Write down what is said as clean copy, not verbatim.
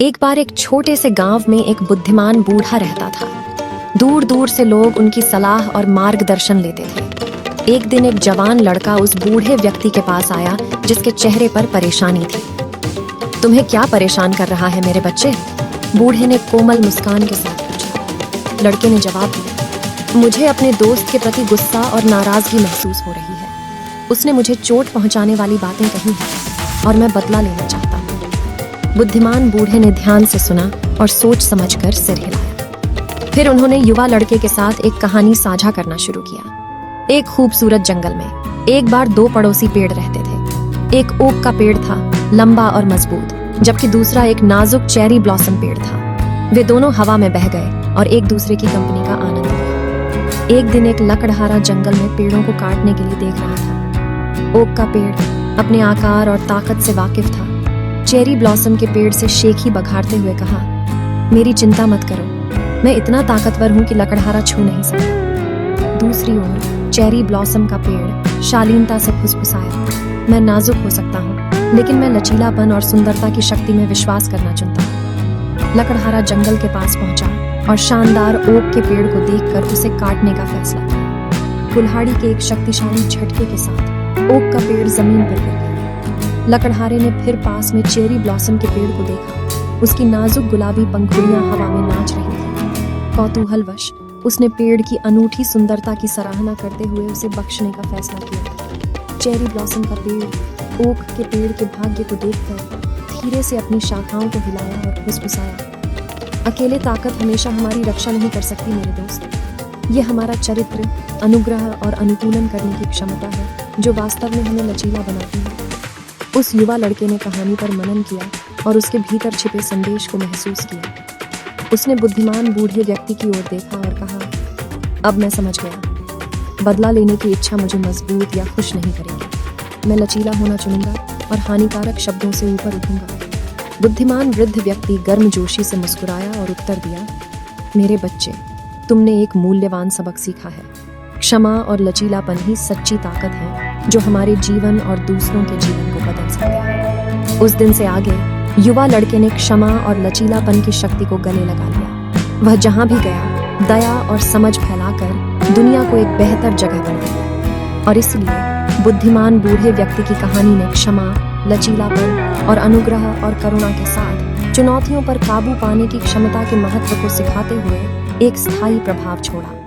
एक बार एक छोटे से गांव में एक बुद्धिमान बूढ़ा रहता था। दूर दूर से लोग उनकी सलाह और मार्गदर्शन लेते थे। एक दिन एक जवान लड़का उस बूढ़े व्यक्ति के पास आया जिसके चेहरे पर परेशानी थी। तुम्हें क्या परेशान कर रहा है मेरे बच्चे? बूढ़े ने कोमल मुस्कान के साथ पूछा। लड़के ने जवाब दिया, मुझे अपने दोस्त के प्रति गुस्सा और नाराजगी महसूस हो रही है। उसने मुझे चोट पहुंचाने वाली बातें कही हैं और मैं बदला लेना चाहता हूँ। बुद्धिमान बूढ़े ने ध्यान से सुना और सोच समझकर सिर हिलाया। फिर उन्होंने युवा लड़के के साथ एक कहानी साझा करना शुरू किया। एक खूबसूरत जंगल में एक बार दो पड़ोसी पेड़ रहते थे। एक ओक का पेड़ था, लंबा और मजबूत, जबकि दूसरा एक नाजुक चेरी ब्लॉसम पेड़ था। वे दोनों हवा में बह गए और एक दूसरे की कंपनी का आनंद लिया। एक दिन एक लकड़हारा जंगल में पेड़ों को काटने के लिए देख रहा था। ओक का पेड़ अपने आकार और ताकत से वाकिफ था। चेरी ब्लॉसम के पेड़ से शेखी बघारते हुए कहा, मेरी चिंता मत करो, मैं इतना ताकतवर हूं कि लकड़हारा छू नहीं सकता। दूसरी ओर चेरी ब्लॉसम का पेड़ शालीनता से फुसफुसाया, मैं नाजुक हो सकता हूँ, लेकिन मैं लचीलापन और सुंदरता की शक्ति में विश्वास करना चुनता हूँ। लकड़हारा जंगल के पास पहुंचा और शानदार ओक के पेड़ को देखकर उसे काटने का फैसला किया। कुल्हाड़ी के एक शक्तिशाली झटके के साथ ओक का पेड़ जमीन पर गिर गया। लकड़हारे ने फिर पास में चेरी ब्लॉसम के पेड़ को देखा। उसकी नाजुक गुलाबी पंखुड़ियां हवा में नाच रही थीं। कौतूहलवश उसने पेड़ की अनूठी सुंदरता की सराहना करते हुए उसे बख्शने का फैसला किया। चेरी ब्लॉसम का पेड़ ओक के पेड़ के भाग्य को देखकर धीरे से अपनी शाखाओं को हिलाया और फुसफुसाया, अकेले ताकत हमेशा हमारी रक्षा नहीं कर सकती मेरे दोस्त। ये हमारा चरित्र, अनुग्रह और अनुकूलन करने की क्षमता है जो वास्तव में हमें लचीला बनाती है। उस युवा लड़के ने कहानी पर मनन किया और उसके भीतर छिपे संदेश को महसूस किया। उसने बुद्धिमान बूढ़े व्यक्ति की ओर देखा और कहा, अब मैं समझ गया, बदला लेने की इच्छा मुझे मजबूत या खुश नहीं करेगी। मैं लचीला होना चुनूंगा और हानिकारक शब्दों से ऊपर उठूंगा। बुद्धिमान वृद्ध व्यक्ति गर्मजोशी से मुस्कुराया और उत्तर दिया, मेरे बच्चे, तुमने एक मूल्यवान सबक सीखा है। क्षमा और लचीलापन ही सच्ची ताकत है जो हमारे जीवन और दूसरों के जीवन को बदल सकते हैं। उस दिन से आगे युवा लड़के ने क्षमा और लचीलापन की शक्ति को गले लगा लिया। वह जहां भी गया दया और समझ फैलाकर दुनिया को एक बेहतर जगह बना दिया। और इसलिए बुद्धिमान बूढ़े व्यक्ति की कहानी ने क्षमा, लचीलापन और अनुग्रह और करुणा के साथ चुनौतियों पर काबू पाने की क्षमता के महत्व को सिखाते हुए एक स्थायी प्रभाव छोड़ा।